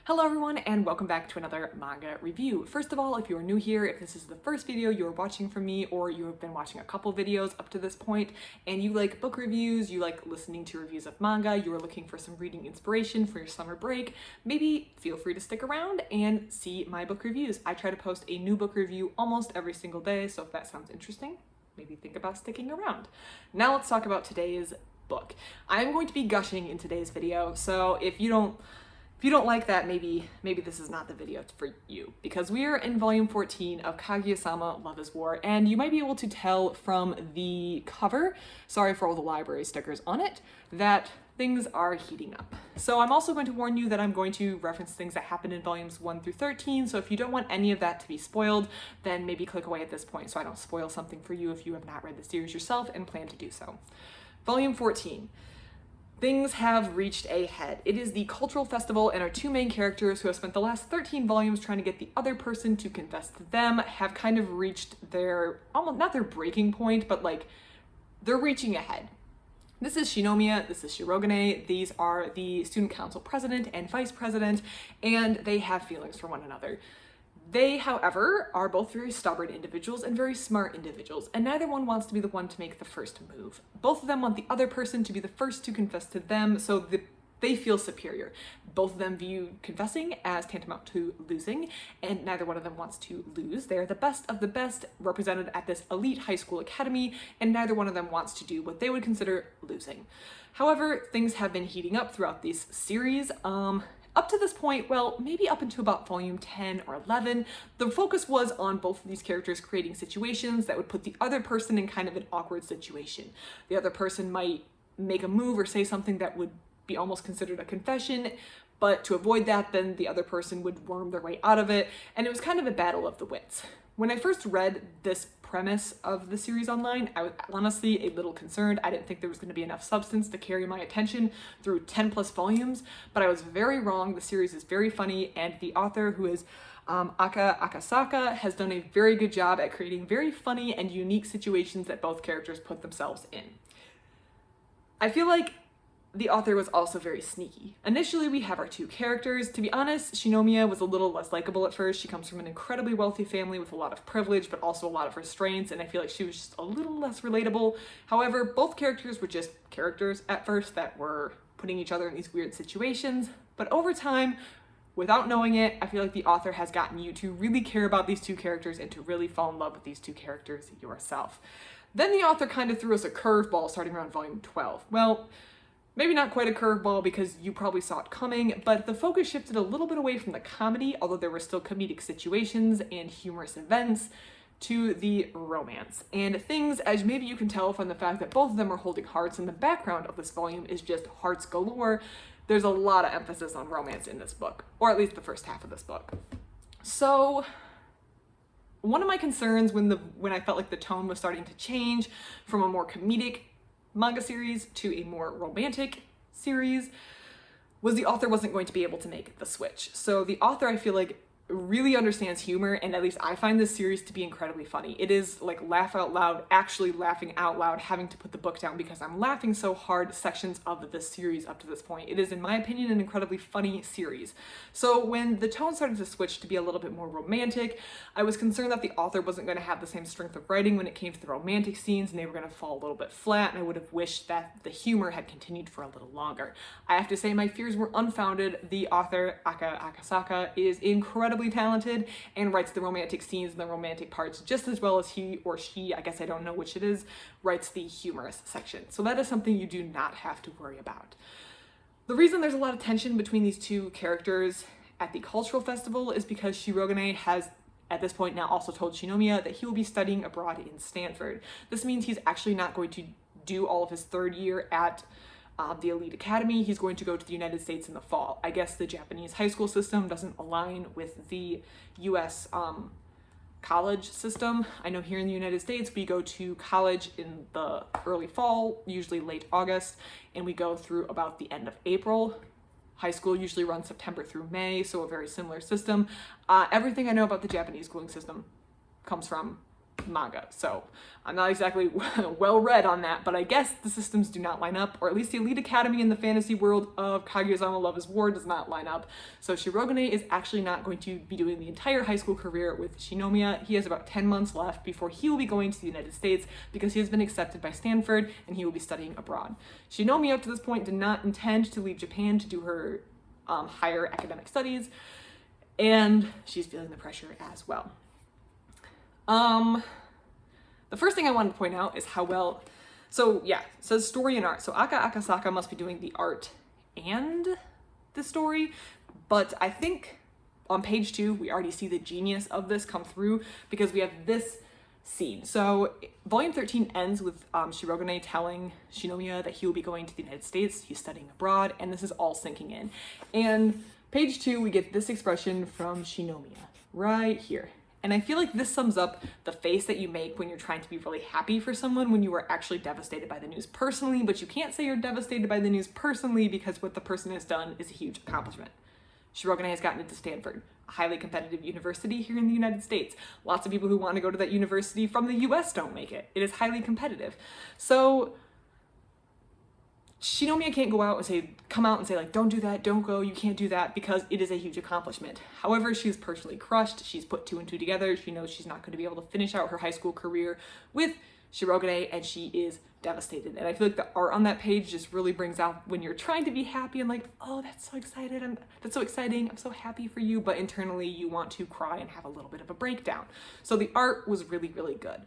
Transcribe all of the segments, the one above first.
Hello everyone and welcome back to another manga review. First of all, if you are new here, if this is the first video you are watching from me or you have been watching a couple videos up to this point and you like book reviews, you like listening to reviews of manga, you are looking for some reading inspiration for your summer break, maybe feel free to stick around and see my book reviews. I try to post a new book review almost every single day, so if that sounds interesting, maybe think about sticking around. Now let's talk about today's book. I'm going to be gushing in today's video, so if you don't like that, maybe this is not the video for you, because we are in volume 14 of Kaguya-sama Love is War, and you might be able to tell from the cover, sorry for all the library stickers on it, that things are heating up. So I'm also going to warn you that I'm going to reference things that happened in volumes 1 through 13, so if you don't want any of that to be spoiled, then maybe click away at this point so I don't spoil something for you if you have not read the series yourself and plan to do so. Volume 14. Things have reached a head. It is the cultural festival, and our two main characters, who have spent the last 13 volumes trying to get the other person to confess to them, have kind of reached their, almost not their breaking point, but like, they're reaching a head. This is Shinomiya, this is Shirogane, these are the student council president and vice president, and they have feelings for one another. They, however, are both very stubborn individuals and very smart individuals, and neither one wants to be the one to make the first move. Both of them want the other person to be the first to confess to them, so they feel superior. Both of them view confessing as tantamount to losing, and neither one of them wants to lose. They are the best of the best represented at this elite high school academy, and neither one of them wants to do what they would consider losing. However, things have been heating up throughout this series. Up to this point, well, maybe up until about volume 10 or 11, the focus was on both of these characters creating situations that would put the other person in kind of an awkward situation. The other person might make a move or say something that would be almost considered a confession, but to avoid that, then the other person would worm their way out of it, and it was kind of a battle of the wits. When I first read this premise of the series online, I was honestly a little concerned. I didn't think there was going to be enough substance to carry my attention through 10 plus volumes, but I was very wrong. The series is very funny, and the author, who is Aka Akasaka, has done a very good job at creating very funny and unique situations that both characters put themselves in. I feel like the author was also very sneaky. Initially, we have our two characters. To be honest, Shinomiya was a little less likable at first. She comes from an incredibly wealthy family with a lot of privilege, but also a lot of restraints, and I feel like she was just a little less relatable. However, both characters were just characters at first that were putting each other in these weird situations, but over time, without knowing it, I feel like the author has gotten you to really care about these two characters and to really fall in love with these two characters yourself. Then the author kind of threw us a curveball starting around volume 12. Well, maybe not quite a curveball because you probably saw it coming, but the focus shifted a little bit away from the comedy, although there were still comedic situations and humorous events, to the romance. And things, as maybe you can tell from the fact that both of them are holding hearts, and the background of this volume is just hearts galore, there's a lot of emphasis on romance in this book, or at least the first half of this book. So one of my concerns when I felt like the tone was starting to change from a more comedic manga series to a more romantic series was the author wasn't going to be able to make the switch. So the author, I feel like, really understands humor, and at least I find this series to be incredibly funny. It is like laugh out loud, actually laughing out loud, having to put the book down because I'm laughing so hard sections of this series up to this point. It is, in my opinion, an incredibly funny series. So when the tone started to switch to be a little bit more romantic, I was concerned that the author wasn't going to have the same strength of writing when it came to the romantic scenes, and they were going to fall a little bit flat, and I would have wished that the humor had continued for a little longer. I have to say my fears were unfounded. The author, Aka Akasaka, is incredibly talented and writes the romantic scenes and the romantic parts just as well as he or she, I guess I don't know which it is, writes the humorous section. So that is something you do not have to worry about. The reason there's a lot of tension between these two characters at the cultural festival is because Shirogane has at this point now also told Shinomiya that he will be studying abroad in Stanford. This means he's actually not going to do all of his third year at the elite academy. He's going to go to the United States in the fall. I guess the Japanese high school system doesn't align with the US college system. I know here in the United States we go to college in the early fall, usually late August, and we go through about the end of April. High school usually runs September through May, so a very similar system. Everything I know about the Japanese schooling system comes from manga, so I'm not exactly well read on that, but I guess the systems do not line up, or at least the elite academy in the fantasy world of Kaguya-sama Love is War does not line up. So Shirogane is actually not going to be doing the entire high school career with Shinomiya. He has about 10 months left before he will be going to the United States because he has been accepted by Stanford and he will be studying abroad. Shinomiya up to this point did not intend to leave Japan to do her higher academic studies, and she's feeling the pressure as well. The first thing I wanted to point out is how well, so yeah, it says story and art. So Aka Akasaka must be doing the art and the story, but I think on page 2, we already see the genius of this come through because we have this scene. So volume 13 ends with Shirogane telling Shinomiya that he will be going to the United States, he's studying abroad, and this is all sinking in. And page 2, we get this expression from Shinomiya right here. And I feel like this sums up the face that you make when you're trying to be really happy for someone when you are actually devastated by the news personally, but you can't say you're devastated by the news personally because what the person has done is a huge accomplishment. Shirogane has gotten into Stanford, a highly competitive university here in the United States. Lots of people who want to go to that university from the US don't make it. It is highly competitive. So Shinomiya can't come out and say like, don't do that, don't go, you can't do that, because it is a huge accomplishment. However, she's personally crushed. She's put 2 and 2 together. She knows she's not going to be able to finish out her high school career with Shirogane, and she is devastated. And I feel like the art on that page just really brings out when you're trying to be happy and like, oh, that's so excited, that's so exciting, I'm so happy for you, but internally you want to cry and have a little bit of a breakdown. So the art was really, really good.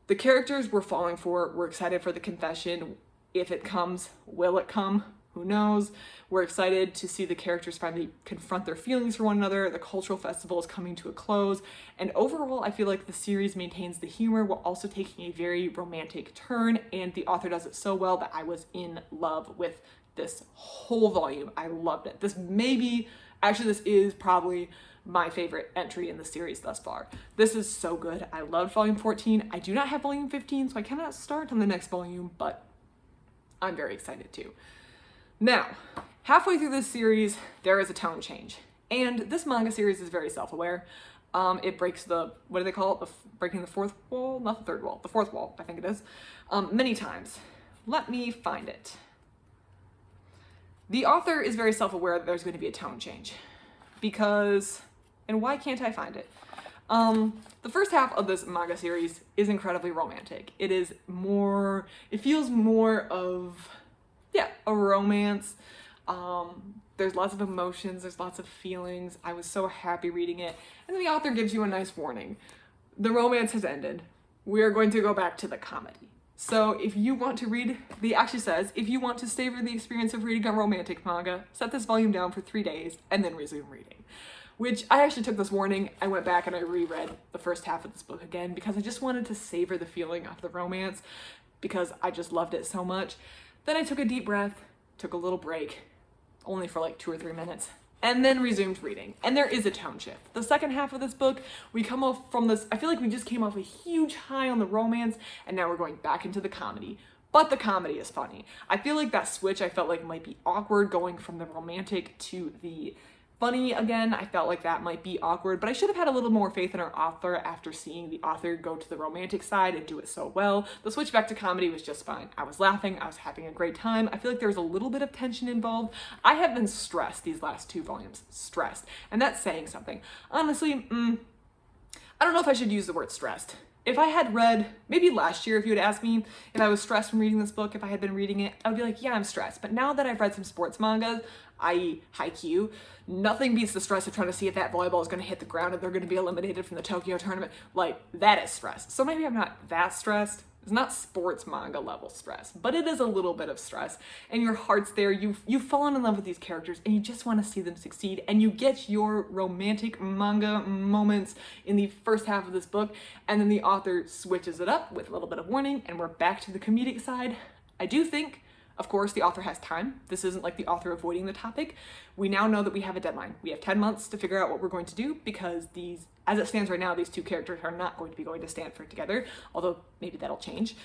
The characters we're falling for, we're excited for the confession. If it comes, will it come? Who knows? We're excited to see the characters finally confront their feelings for one another. The cultural festival is coming to a close. And overall, I feel like the series maintains the humor while also taking a very romantic turn. And the author does it so well that I was in love with this whole volume. I loved it. This is probably my favorite entry in the series thus far. This is so good. I loved volume 14. I do not have volume 15, so I cannot start on the next volume, but I'm very excited too. Now, halfway through this series, there is a tone change. And this manga series is very self-aware. It breaks the, what do they call it? Breaking the fourth wall? Not the third wall. The fourth wall, I think it is. Many times. Let me find it. The author is very self-aware that there's going to be a tone change. Because, and why can't I find it? The first half of this manga series is incredibly romantic. It feels more of, a romance. There's lots of emotions, there's lots of feelings. I was so happy reading it. And then the author gives you a nice warning. The romance has ended. We are going to go back to the comedy. So if you want to read, he actually says, if you want to savor the experience of reading a romantic manga, set this volume down for 3 days and then resume reading. Which I actually took this warning. I went back and I reread the first half of this book again because I just wanted to savor the feeling of the romance because I just loved it so much. Then I took a deep breath, took a little break, only for like 2 or 3 minutes, and then resumed reading. And there is a tone shift. The second half of this book, we come off from this, I feel like we just came off a huge high on the romance and now we're going back into the comedy. But the comedy is funny. I feel like that switch I felt like might be awkward going from the romantic to the funny again. I felt like that might be awkward, but I should have had a little more faith in our author after seeing the author go to the romantic side and do it so well. The switch back to comedy was just fine. I was laughing, I was having a great time. I feel like there was a little bit of tension involved. I have been stressed these last 2 volumes, stressed, and that's saying something. Honestly, I don't know if I should use the word stressed. If I had read, maybe last year if you had asked me if I was stressed from reading this book, if I had been reading it, I would be like, yeah, I'm stressed. But now that I've read some sports mangas, i.e. Haikyuu, nothing beats the stress of trying to see if that volleyball is going to hit the ground and they're going to be eliminated from the Tokyo tournament. Like, that is stress. So maybe I'm not that stressed. It's not sports manga level stress, but it is a little bit of stress. And your heart's there. You've fallen in love with these characters and you just want to see them succeed. And you get your romantic manga moments in the first half of this book. And then the author switches it up with a little bit of warning and we're back to the comedic side. I do think, of course, the author has time. This isn't like the author avoiding the topic. We now know that we have a deadline. We have 10 months to figure out what we're going to do because as it stands right now, these 2 characters are not going to be going to Stanford together, although maybe that'll change.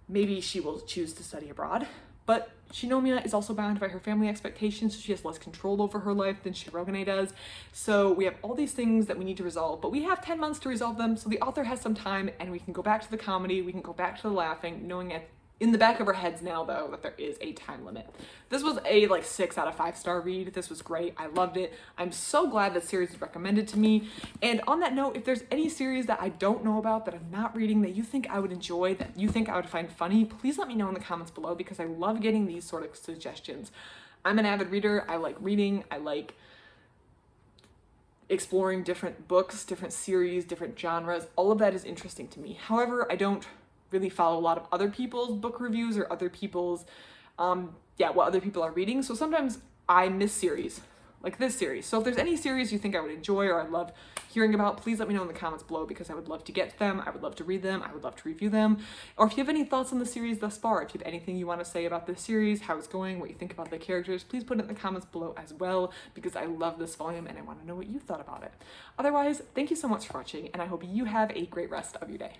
Maybe she will choose to study abroad, but Shinomiya is also bound by her family expectations, so she has less control over her life than Shirogane does. So we have all these things that we need to resolve, but we have 10 months to resolve them, so the author has some time, and we can go back to the comedy, we can go back to the laughing, knowing in the back of our heads now, though, that there is a time limit. This was a 6 out of 5 star read. This was great. I loved it. I'm so glad that series was recommended to me. And on that note, if there's any series that I don't know about, that I'm not reading, that you think I would enjoy, that you think I would find funny, please let me know in the comments below, because I love getting these sort of suggestions. I'm an avid reader. I like reading. I like exploring different books, different series, different genres. All of that is interesting to me. However, I don't really follow a lot of other people's book reviews or other people's, what other people are reading. So sometimes I miss series, like this series. So if there's any series you think I would enjoy or I love hearing about, please let me know in the comments below, because I would love to get to them. I would love to read them. I would love to review them. Or if you have any thoughts on the series thus far, if you have anything you want to say about this series, how it's going, what you think about the characters, please put it in the comments below as well, because I love this volume and I want to know what you thought about it. Otherwise, thank you so much for watching, and I hope you have a great rest of your day.